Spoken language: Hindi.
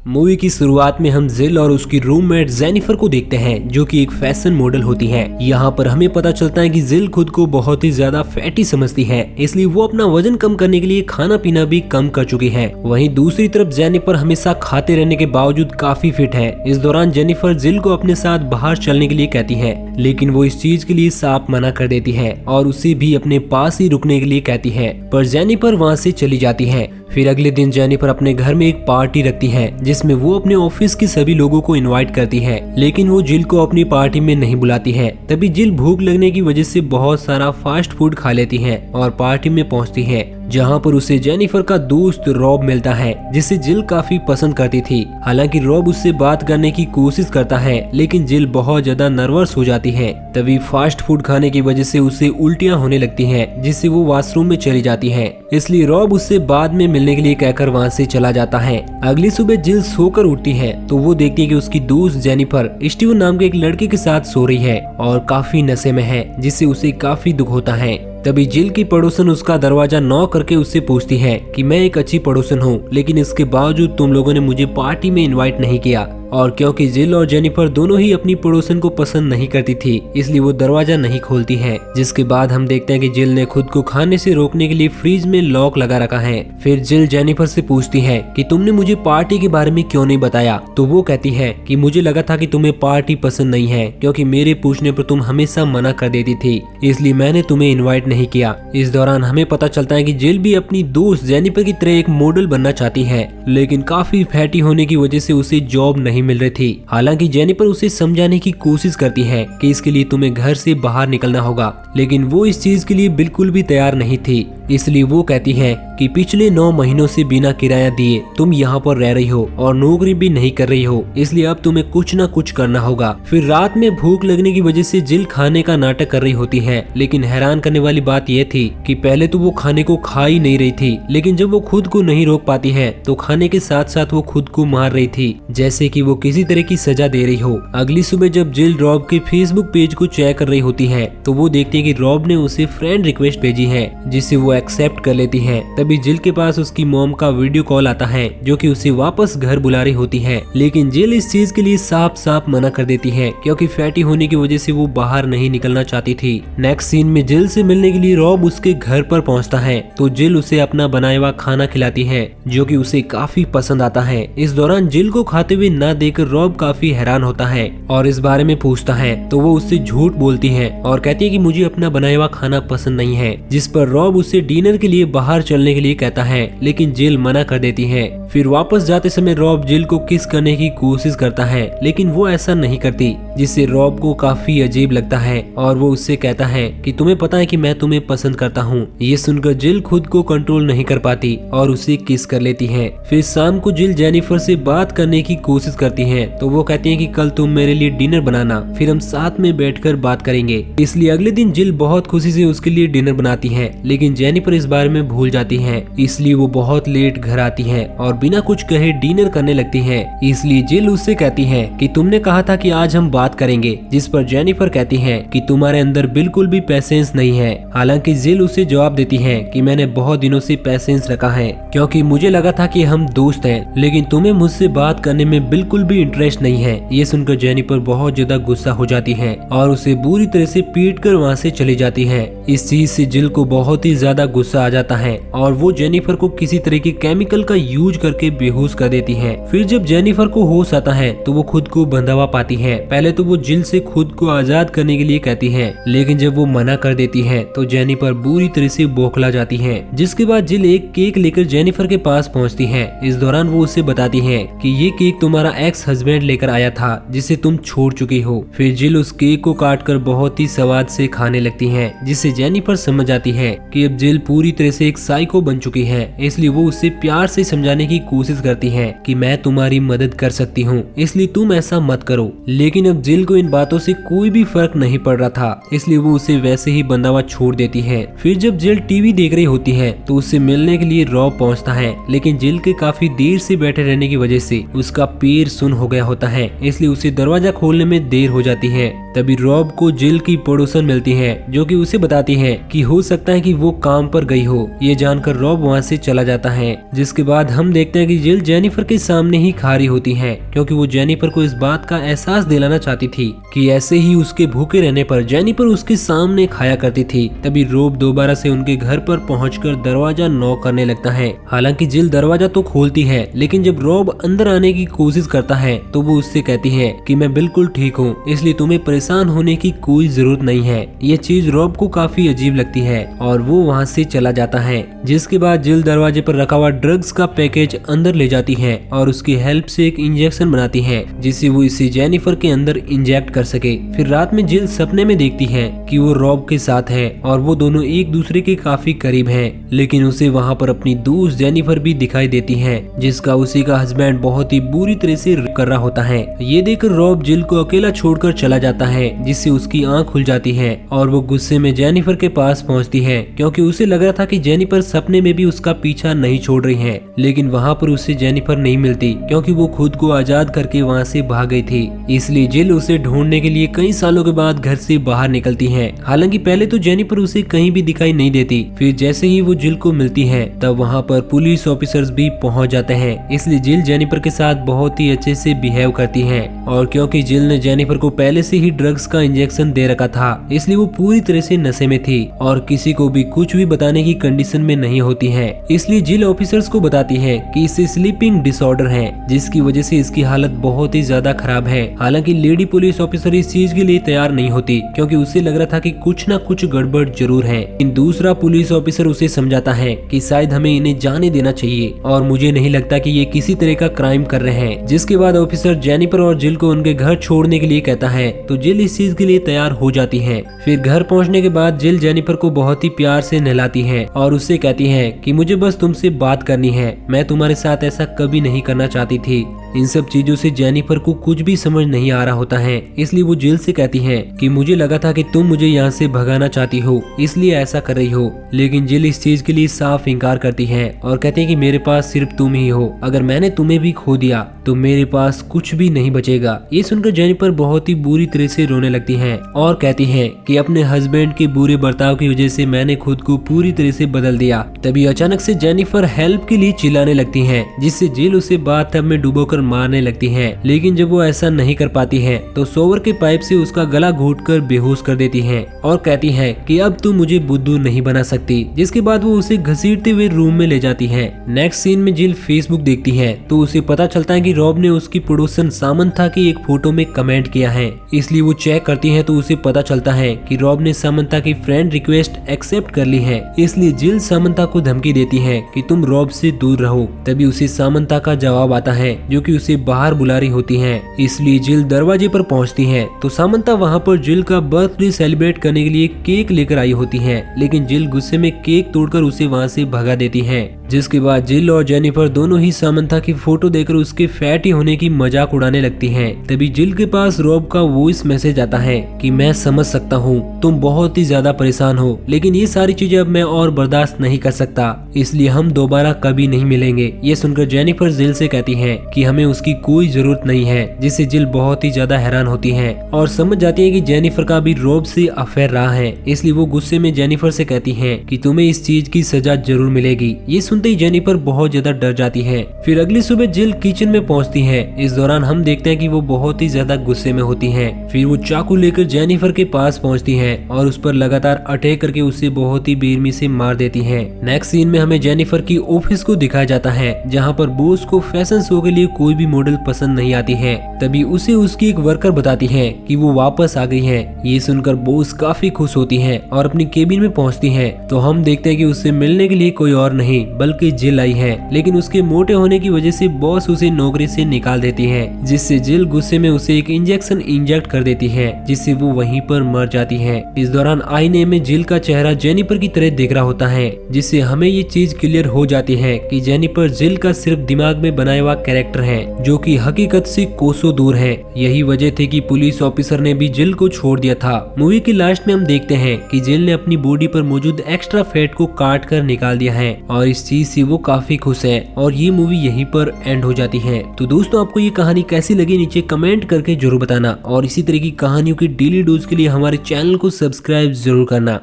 मूवी की शुरुआत में हम जिल और उसकी रूममेट जेनिफर को देखते हैं जो कि एक फैशन मॉडल होती है। यहाँ पर हमें पता चलता है कि जिल खुद को बहुत ही ज्यादा फैटी समझती है, इसलिए वो अपना वजन कम करने के लिए खाना पीना भी कम कर चुकी है। वहीं दूसरी तरफ जेनिफर हमेशा खाते रहने के बावजूद काफी फिट है। इस दौरान जेनिफर जिल को अपने साथ बाहर चलने के लिए कहती है, लेकिन वो इस चीज के लिए साफ मना कर देती है और उसे भी अपने पास ही रुकने के लिए कहती है, पर जेनिफर वहाँ से चली जाती है। फिर अगले दिन जेनिफर अपने घर में एक पार्टी रखती है जिसमें वो अपने ऑफिस के सभी लोगों को इनवाइट करती है, लेकिन वो जिल को अपनी पार्टी में नहीं बुलाती है। तभी जिल भूख लगने की वजह से बहुत सारा फास्ट फूड खा लेती है और पार्टी में पहुंचती है, जहां पर उसे जेनिफर का दोस्त रॉब मिलता है जिसे जिल काफी पसंद करती थी। हालांकि रॉब उससे बात करने की कोशिश करता है, लेकिन जिल बहुत ज्यादा नर्वस हो जाती है। तभी फास्ट फूड खाने की वजह से उसे उल्टियां होने लगती हैं, जिससे वो वॉशरूम में चली जाती है। इसलिए रॉब उससे बाद में मिलने के लिए कहकर वहां से चला जाता है। अगली सुबह जिल सोकर उठती है तो वो देखती है कि उसकी दोस्त जेनिफर स्टीवन नाम के एक लड़के के साथ सो रही है और काफी नशे में है, जिससे उसे काफी दुख होता है। तभी जिल की पड़ोसन उसका दरवाजा नॉक करके उससे पूछती है कि मैं एक अच्छी पड़ोसन हूँ, लेकिन इसके बावजूद तुम लोगों ने मुझे पार्टी में इनवाइट नहीं किया। और क्योंकि जिल और जेनिफर दोनों ही अपनी पड़ोसन को पसंद नहीं करती थी, इसलिए वो दरवाजा नहीं खोलती है। जिसके बाद हम देखते हैं कि जिल ने खुद को खाने से रोकने के लिए फ्रिज में लॉक लगा रखा है। फिर जिल जेनिफर से पूछती है कि तुमने मुझे पार्टी के बारे में क्यों नहीं बताया, तो वो कहती है कि मुझे लगा था कि तुम्हें पार्टी पसंद नहीं है, क्योंकि मेरे पूछने पर तुम हमेशा मना कर देती थी, इसलिए मैंने तुम्हें इन्वाइट नहीं किया। इस दौरान हमें पता चलता है कि जिल भी अपनी दोस्त जेनिफर की तरह एक मॉडल बनना चाहती है, लेकिन काफी फैटी होने की वजह से उसे जॉब नहीं मिल रही थी। हालांकि जेनिफर उसे समझाने की कोशिश करती है कि इसके लिए तुम्हें घर से बाहर निकलना होगा, लेकिन वो इस चीज के लिए बिल्कुल भी तैयार नहीं थी। इसलिए वो कहती है कि पिछले 9 महीनों से बिना किराया दिए तुम यहाँ पर रह रही हो और नौकरी भी नहीं कर रही हो, इसलिए अब तुम्हें कुछ ना कुछ करना होगा। फिर रात में भूख लगने की वजह से जिल खाने का नाटक कर रही होती है, लेकिन हैरान करने वाली बात यह थी कि पहले तो वो खाने को खा ही नहीं रही थी, लेकिन जब वो खुद को नहीं रोक पाती है तो खाने के साथ साथ वो खुद को मार रही थी, जैसे कि वो किसी तरह की सजा दे रही हो। अगली सुबह जब जिल रॉब के फेसबुक पेज को चेक कर रही होती है तो वो देखती है कि रॉब ने उसे फ्रेंड रिक्वेस्ट भेजी है, जिसे वो एक्सेप्ट कर लेती है। तभी जिल के पास उसकी मॉम का वीडियो कॉल आता है जो कि उसे वापस घर बुला रही होती है, लेकिन जिल इस चीज के लिए साफ साफ मना कर देती है, क्योंकि फैटी होने की वजह से वो बाहर नहीं निकलना चाहती थी। नेक्स्ट सीन में जिल से मिलने के लिए रॉब उसके घर पर पहुंचता है तो जिल उसे अपना बनाया हुआ खाना खिलाती है जो कि उसे काफी पसंद आता है। इस दौरान जिल को खाते हुए न देखकर रॉब काफी हैरान होता है और इस बारे में पूछता है तो वो उससे झूठ बोलती है और कहती है कि मुझे अपना बनाया हुआ खाना पसंद नहीं है, जिस पर रॉब उससे डिनर के लिए बाहर चलने के लिए कहता है, लेकिन जिल मना कर देती है। फिर वापस जाते समय रॉब जिल को किस करने की कोशिश करता है, लेकिन वो ऐसा नहीं करती, जिससे रॉब को काफी अजीब लगता है और वो उससे कहता है कि तुम्हें पता है कि मैं तुम्हें पसंद करता हूँ। ये सुनकर जिल खुद को कंट्रोल नहीं कर पाती और उसे किस कर लेती है। फिर शाम को जिल जेनिफर से बात करने की कोशिश करती है तो वो कहती है कि कल तुम मेरे लिए डिनर बनाना, फिर हम साथ में बैठकर बात करेंगे। इसलिए अगले दिन जिल बहुत खुशी से उसके लिए डिनर बनाती है, लेकिन जेनिफर इस बारे में भूल जाती है, इसलिए वो बहुत लेट घर आती है और बिना कुछ कहे डिनर करने लगती है। इसलिए जिल उससे कहती है कि तुमने कहा था कि आज हम बात करेंगे, जिस पर जेनिफर कहती है कि तुम्हारे अंदर बिल्कुल भी पेशेंस नहीं है। हालांकि जिल उसे जवाब देती है कि मैंने बहुत दिनों से पेशेंस रखा है, क्योंकि मुझे लगा था कि हम दोस्त हैं, लेकिन तुम्हें मुझसे बात करने में बिल्कुल भी इंटरेस्ट नहीं है। ये सुनकर जेनिफर बहुत ज्यादा गुस्सा हो जाती है और उसे बुरी तरह से पीटकर वहाँ से चली जाती है। इस चीज से जिल को बहुत ही ज्यादा गुस्सा आ जाता है और वो जेनिफर को किसी तरह के केमिकल का यूज करके बेहोश कर देती है। फिर जब जेनिफर को होश आता है तो वो खुद को बंधा पाती है। पहले तो वो जिल से खुद को आजाद करने के लिए कहती है, लेकिन जब वो मना कर देती है तो जेनिफर बुरी तरह से बौखला जाती है। जिसके बाद जिल एक केक लेकर जेनिफर के पास पहुंचती है। इस दौरान वो उसे बताती है कि ये केक तुम्हारा एक्स हस्बैंड लेकर आया था, जिसे तुम छोड़ चुकी हो। फिर जिल उस केक को काटकर बहुत ही स्वाद से खाने लगती है, जिससे जेनिफर समझ जाती है कि अब जिल पूरी तरह से एक साइको बन चुकी है। इसलिए वो उसे प्यार से समझाने की कोशिश करती है कि मैं तुम्हारी मदद कर सकती हूँ, इसलिए तुम ऐसा मत करो। लेकिन अब जिल को इन बातों से कोई भी फर्क नहीं पड़ रहा था, इसलिए वो उसे वैसे ही बंधा हुआ छोड़ देती है। फिर जब जिल टीवी देख रही होती है तो उससे मिलने के लिए रॉब पहुंचता है, लेकिन जिल के काफी देर से बैठे रहने की वजह से उसका पैर सुन्न हो गया होता है, इसलिए उसे दरवाजा खोलने में देर हो जाती है। तभी रॉब को जिल की पड़ोसन मिलती है जो कि उसे बताती है कि हो सकता है कि वो काम पर गई हो। ये जानकर रॉब वहाँ से चला जाता है, जिसके बाद हम देखते हैं कि जिल जेनिफर के सामने ही खड़ी होती है क्योंकि वो जेनिफर को इस बात का एहसास दिलाना चाहती थी कि ऐसे ही उसके भूखे रहने पर जेनिफर उसके सामने खाया करती थी। तभी रॉब दोबारा से उनके घर पर पहुंचकर दरवाजा नॉक करने लगता है। हालांकि जिल दरवाजा तो खोलती है, लेकिन जब रॉब अंदर आने की कोशिश करता है तो वो उससे कहती है कि मैं बिल्कुल ठीक हूँ, इसलिए तुम्हें परेशान होने की कोई जरूरत नहीं है। ये चीज रॉब को काफी अजीब लगती है और वो वहाँ से चला जाता है। जिसके बाद जिल दरवाजे पर रखा हुआ ड्रग्स का पैकेज अंदर ले जाती है और उसकी हेल्प से एक इंजेक्शन बनाती है जिससे वो इसे जेनिफर के अंदर इंजेक्ट कर सके। फिर रात में जिल सपने में देखती है कि वो रॉब के साथ है और वो दोनों एक दूसरे के काफी करीब हैं, लेकिन उसे वहाँ पर अपनी दोस्त जेनिफर भी दिखाई देती है जिसका उसी का हस्बैंड बहुत ही बुरी तरह से रेप कर रहा होता है। ये देखकर रॉब जिल को अकेला छोड़कर चला जाता है जिससे उसकी आंख खुल जाती है और वो गुस्से में जेनिफर के पास पहुँचती है क्योंकि उसे लग रहा था कि जेनिफर सपने में भी उसका पीछा नहीं छोड़ रही है, लेकिन वहाँ पर उसे जेनिफर नहीं मिलती क्योंकि वो खुद को आजाद करके वहाँ से भाग गई थी। इसलिए जिल उसे ढूंढने के लिए कई सालों के बाद घर से बाहर निकलती है। हालांकि पहले तो जेनिफर उसे कहीं भी दिखाई नहीं देती, फिर जैसे ही वो जिल को मिलती है तब वहाँ पर पुलिस ऑफिसर्स भी पहुँच जाते हैं। इसलिए जिल जेनिफर के साथ बहुत ही अच्छे से बिहेव करती है और क्योंकि जिल ने जेनिफर को पहले से ही ड्रग्स का इंजेक्शन दे रखा था इसलिए वो पूरी तरह से नशे में थी और किसी को भी कुछ भी बताने की कंडीशन में नहीं होती है। इसलिए जिल ऑफिसर्स को बताती है कि इसे स्लीपिंग डिसऑर्डर है जिसकी वजह से इसकी हालत बहुत ही ज्यादा खराब है। हालांकि लेडी पुलिस ऑफिसर इस चीज के लिए तैयार नहीं होती क्योंकि उसे लग रहा था कि कुछ ना कुछ गड़बड़ जरूर है। लेकिन दूसरा पुलिस ऑफिसर उसे समझाता है कि शायद हमें इन्हें जाने देना चाहिए और मुझे नहीं लगता कि ये किसी तरह का क्राइम कर रहे हैं। जिसके बाद ऑफिसर जेनिफर और जिल को उनके घर छोड़ने के लिए कहता है तो जिल इस चीज के लिए तैयार हो जाती है। फिर घर पहुंचने के बाद जिल जेनिफर को बहुत ही प्यार से नहलाती है और उससे कहती है कि मुझे बस तुमसे बात करनी है, मैं तुम्हारे साथ ऐसा कभी नहीं करना चाहती थी। इन सब चीजों से जेनिफर को कुछ भी समझ नहीं आ रहा होता है, इसलिए वो जिल से कहती है कि मुझे लगा था कि तुम मुझे यहाँ से भगाना चाहती हो इसलिए ऐसा कर रही हो। लेकिन जिल इस चीज के लिए साफ इनकार करती है और कहते हैं कि मेरे पास सिर्फ तुम ही हो, अगर मैंने तुम्हें भी खो दिया तो मेरे पास कुछ भी नहीं बचेगा। ये सुनकर जेनिफर बहुत ही बुरी तरह से रोने लगती है और कहती है कि अपने हस्बैंड के बुरे बर्ताव की वजह से मैंने खुद को पूरी तरह से बदल दिया। तभी अचानक से जेनिफर हेल्प के लिए चिल्लाने लगती है जिससे जिल उसे बाथटब में डुबोकर मारने लगती है। लेकिन जब वो ऐसा नहीं कर पाती है तो शॉवर के पाइप से उसका गला घोंटकर बेहोश कर देती है और कहती है कि अब तू मुझे बुद्धू नहीं बना सकती। जिसके बाद वो उसे घसीटते हुए रूम में ले जाती है। नेक्स्ट सीन में जिल फेसबुक देखती है तो उसे पता चलता है कि रॉब ने उसकी पड़ोसन सामंथा की एक फोटो में कमेंट किया है, इसलिए वो चेक करती है तो उसे पता चलता है कि रॉब ने सामंथा की फ्रेंड रिक्वेस्ट एक्सेप्ट कर ली है। इसलिए जिल सामंथा को धमकी देती है कि तुम रॉब से दूर रहो। तभी उसे सामंथा का जवाब आता है जो कि उसे बाहर बुला रही होती है। इसलिए जिल दरवाजे पर पहुंचती है तो सामंथा वहां पर जिल का बर्थडे सेलिब्रेट करने के लिए केक लेकर आई होती है, लेकिन जिल गुस्से में केक तोड़कर उसे वहां से भगा देती है। जिसके बाद जिल और जेनिफर दोनों ही सामंथा की फोटो देखकर उसके फैटी होने की मजाक उड़ाने लगती हैं। तभी जिल के पास रॉब का वॉइस मैसेज आता है कि मैं समझ सकता हूँ तुम बहुत ही ज्यादा परेशान हो, लेकिन ये सारी चीजें अब मैं और बर्दाश्त नहीं कर सकता, इसलिए हम दोबारा कभी नहीं मिलेंगे। ये सुनकर जेनिफर जिल से कहती है कि हमें उसकी कोई जरूरत नहीं है, जिससे जिल बहुत ही ज्यादा हैरान होती है और समझ जाती है कि जेनिफर का भी रॉब से अफेयर रहा है। इसलिए वो गुस्से में जेनिफर से कहती है कि तुम्हें इस चीज की सजा जरूर मिलेगी। ये सुनते ही जेनिफर बहुत ज्यादा डर जाती है। फिर अगली सुबह जिल किचन में पहुंचती है। इस दौरान हम देखते हैं कि वो बहुत ही ज्यादा गुस्से में होती है। फिर वो चाकू लेकर जेनिफर के पास पहुंचती है और उस पर लगातार अटैक करके उसे बहुत ही बेरहमी से मार देती है। नेक्स्ट सीन में हमें जेनिफर की ऑफिस को दिखाया जाता है जहाँ पर बॉस को फैशन शो के लिए कोई भी मॉडल पसंद नहीं आती है। तभी उसे उसकी एक वर्कर बताती है कि वो वापस आ गई है। ये सुनकर बॉस काफी खुश होती है और अपनी केबिन में पहुंचती है तो हम देखते हैं कि उससे मिलने के लिए कोई और नहीं बल्कि जिल आई है, लेकिन उसके मोटे होने की वजह से बॉस उसे नौकरी से निकाल देती है, जिससे जिल गुस्से में उसे एक इंजेक्शन इंजेक्ट कर देती है जिससे वो वहीं पर मर जाती है। इस दौरान आईने में जिल का चेहरा जेनिफर की तरह दिख रहा होता है, जिससे हमें ये चीज क्लियर हो जाती है कि जेनिफर जिल का सिर्फ दिमाग में बनाया हुआ कैरेक्टर है जो कि हकीकत से कोसों दूर है। यही वजह थी कि पुलिस ऑफिसर ने भी जिल को छोड़ दिया था। मूवी की लास्ट में हम देखते हैं कि जिल ने अपनी बॉडी पर मौजूद एक्स्ट्रा फैट को काट कर निकाल दिया है और इस चीज से वो काफी खुश है और ये मूवी यहीं पर एंड हो जाती है। तो दोस्तों आपको ये कहानी कैसी लगी नीचे कमेंट करके जरूर बताना और इसी तरीके की कहानियों की डेली डोज के लिए हमारे चैनल को सब्सक्राइब जरूर करना।